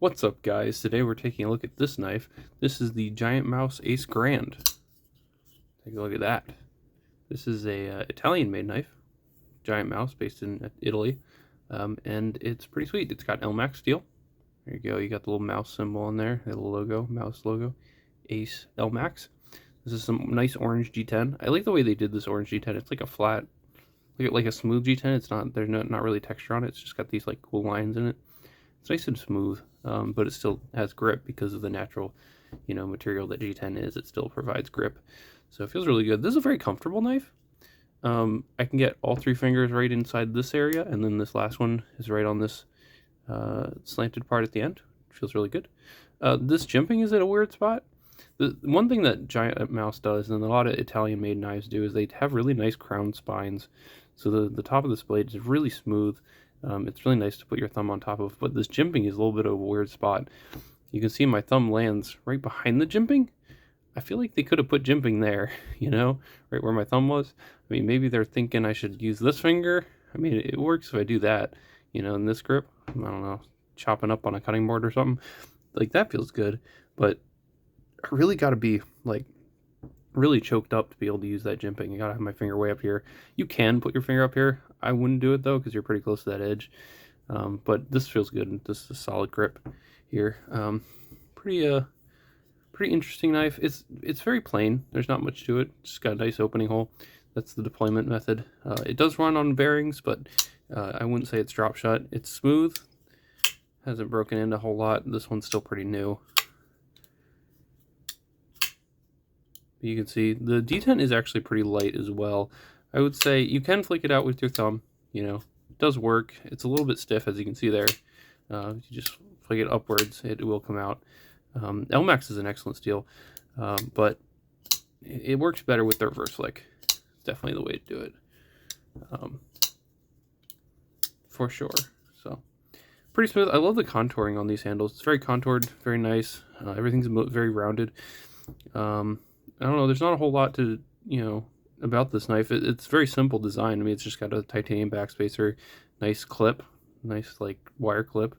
What's up, guys? Today we're taking a look at this knife. This is the Giantmouse Ace Grand. Take a look at that. This is a Italian-made knife, Giantmouse, based in Italy, and it's pretty sweet. It's got LMAX steel. There you go. You got the little mouse symbol on there, the little logo, mouse logo, Ace LMAX. This is some nice orange G10. I like the way they did this orange G10. It's like a flat, like a smooth G10. It's not there's not really texture on it. It's just got these like cool lines in it. It's nice and smooth, but it still has grip because of the natural, material that G10 is. It still provides grip, so it feels really good. This is a very comfortable knife. I can get all three fingers right inside this area, and then this last one is right on this slanted part at the end. It feels really good. This jimping is at a weird spot. The one thing that Giantmouse does, and a lot of Italian-made knives do, is they have really nice crown spines. So the top of this blade is really smooth. It's really nice to put your thumb on top of, but this jimping is a little bit of a weird spot. You can see my thumb lands right behind the jimping. I feel like they could have put jimping there, right where my thumb was. I mean, maybe they're thinking I should use this finger. I mean, it works if I do that, in this grip. I don't know, chopping up on a cutting board or something. Like, that feels good, but I really got to be, like, really choked up to be able to use that jimping. You gotta have my finger way up here. You can put your finger up here. I wouldn't do it though because you're pretty close to that edge. But this feels good. This is a solid grip here. Pretty interesting knife. It's very plain. There's not much to it. Just got a nice opening hole. That's the deployment method. It does run on bearings, but I wouldn't say it's drop shut. It's smooth. Hasn't broken in a whole lot. This one's still pretty new. You can see the D10 is actually pretty light as well. I would say you can flick it out with your thumb. It does work. It's a little bit stiff, as you can see there. If you just flick it upwards, it will come out. LMAX is an excellent steel, but it works better with the reverse flick. It's definitely the way to do it, for sure. So pretty smooth. I love the contouring on these handles. It's very contoured, very nice. Everything's very rounded. I don't know, there's not a whole lot to, about this knife. It's very simple design. I mean, it's just got a titanium backspacer, nice clip, nice, like, wire clip,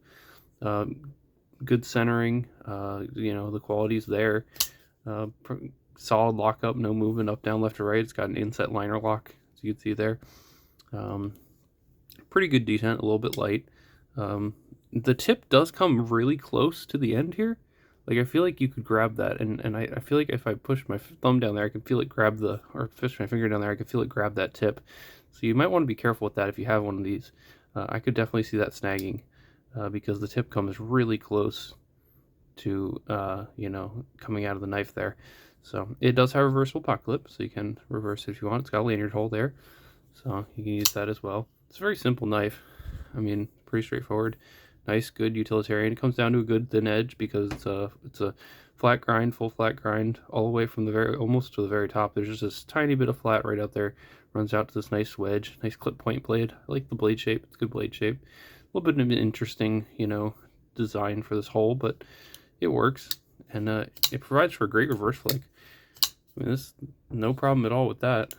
good centering, the quality's there, solid lockup, no movement up, down, left, or right. It's got an inset liner lock, as you can see there. Pretty good detent, a little bit light. The tip does come really close to the end here. Like, I feel like you could grab that, and I feel like if I push my thumb down there, I can feel it grab or push my finger down there, I can feel it grab that tip. So you might want to be careful with that if you have one of these. I could definitely see that snagging, because the tip comes really close to, coming out of the knife there. So it does have a reversible pocket clip, so you can reverse it if you want. It's got a lanyard hole there, so you can use that as well. It's a very simple knife. I mean, pretty straightforward. Nice, good utilitarian. It comes down to a good thin edge because it's a flat grind, full flat grind, all the way from almost to the very top. There's just this tiny bit of flat right out there. Runs out to this nice wedge, nice clip point blade. I like the blade shape. It's a good blade shape. A little bit of an interesting, design for this hole, but it works, and it provides for a great reverse flick. I mean, this no problem at all with that.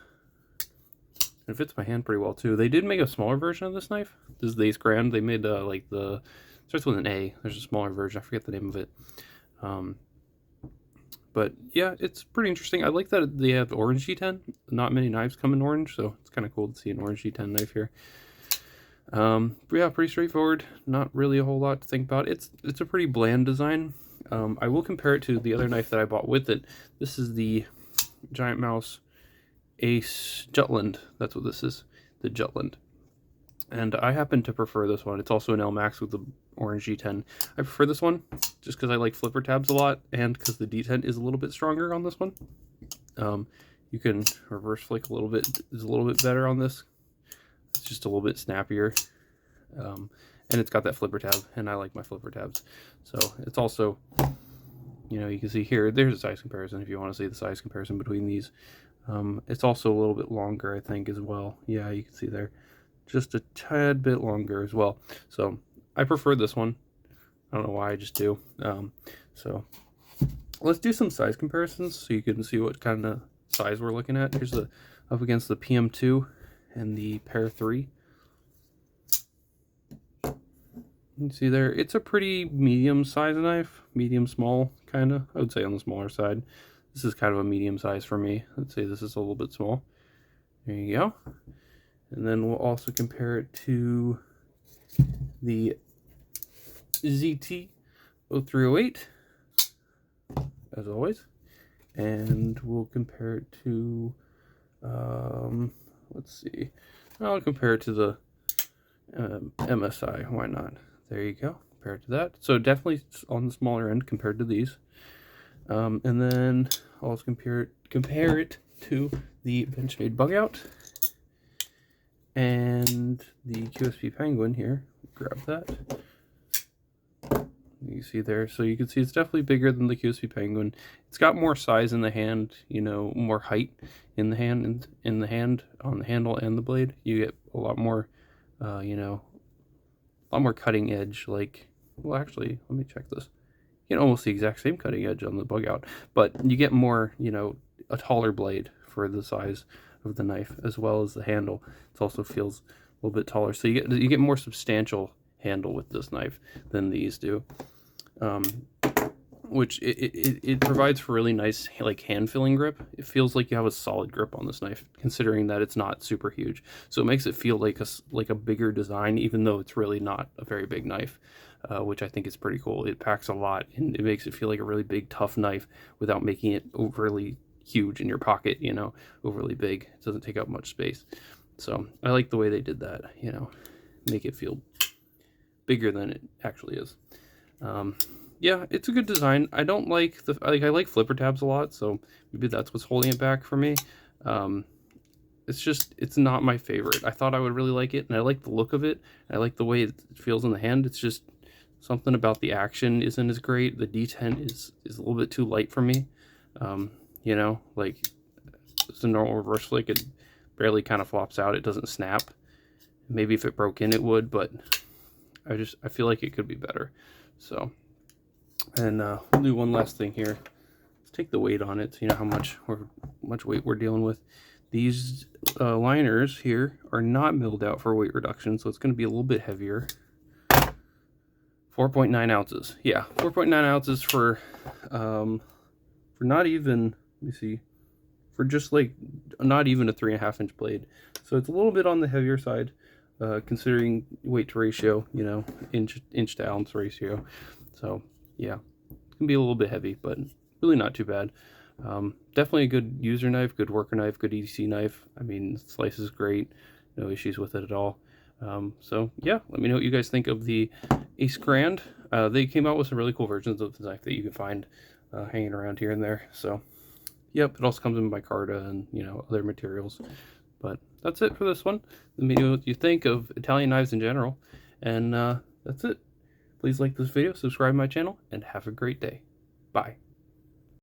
It fits my hand pretty well too. They did make a smaller version of this knife. This is the Ace Grand. They made starts with an A. There's a smaller version. I forget the name of it. But yeah, it's pretty interesting. I like that they have orange G10. Not many knives come in orange, so it's kind of cool to see an orange G10 knife here. But yeah, pretty straightforward. Not really a whole lot to think about. It's a pretty bland design. I will compare it to the other knife that I bought with it. This is the Giantmouse Ace Jutland. That's what this is, the Jutland. And I happen to prefer this one. It's also an LMAX with the orange G10. I prefer this one just because I like flipper tabs a lot, and because the D10 is a little bit stronger on this one. You can reverse flick a little bit, is a little bit better on this. It's just a little bit snappier. And it's got that flipper tab, and I like my flipper tabs. So it's also, you can see here, there's a size comparison if you want to see the size comparison between these. It's also a little bit longer, I think, as well. Yeah, you can see there. Just a tad bit longer as well. So I prefer this one. I don't know why, I just do. So let's do some size comparisons so you can see what kind of size we're looking at. Here's up against the PM2 and the Pair 3. You see there, it's a pretty medium size knife, medium small kind of. I would say on the smaller side. This is kind of a medium size for me. Let's say this is a little bit small. There you go. And then we'll also compare it to the ZT-0308, as always. And we'll compare it to, let's see, I'll compare it to the MSI, why not? There you go, compare it to that. So definitely on the smaller end compared to these. And then I'll also compare it to the Benchmade Bug Out and the QSP Penguin here. Grab that. You see there, so you can see it's definitely bigger than the QSP Penguin. It's got more size in the hand, you know, more height in the hand, on the handle and the blade. You get a lot more, you know, a lot more cutting edge. Like, well, actually, let me check this. You get almost the exact same cutting edge on the Bug Out, but you get more, you know, a taller blade for the size of the knife, as well as the handle. It also feels a little bit taller, so you get more substantial handle with this knife than these do. Which it provides for really nice like hand feeling grip. It feels like you have a solid grip on this knife, considering that it's not super huge. So it makes it feel like a bigger design, even though it's really not a very big knife, which I think is pretty cool. It packs a lot, and it makes it feel like a really big, tough knife without making it overly huge in your pocket, you know, overly big. It doesn't take up much space. So I like the way they did that, you know, make it feel bigger than it actually is. Yeah, it's a good design. I don't like I like flipper tabs a lot, so maybe that's what's holding it back for me. It's not my favorite. I thought I would really like it, and I like the look of it. I like the way it feels in the hand. It's just something about the action isn't as great. The D10 is a little bit too light for me. You know, like it's a normal reverse flick. It barely kind of flops out. It doesn't snap. Maybe if it broke in, it would, but I feel like it could be better. So, and we'll do one last thing here. Let's take the weight on it so you know how much weight we're dealing with. These liners here are not milled out for weight reduction, so it's going to be a little bit heavier. 4.9 ounces. Yeah, 4.9 ounces for not even, let me see, for just like not even a 3.5 inch blade. So it's a little bit on the heavier side. Considering weight to ratio, you know, inch to ounce ratio. So yeah, it can be a little bit heavy, but really not too bad. Definitely a good user knife, good worker knife, good EDC knife. I mean, slice is great, no issues with it at all. So yeah, let me know what you guys think of the Ace Grand. They came out with some really cool versions of the knife that you can find hanging around here and there. So yep, it also comes in micarta and, you know, other materials. But that's it for this one. Let me know what you think of Italian knives in general. And that's it. Please like this video, subscribe to my channel, and have a great day. Bye.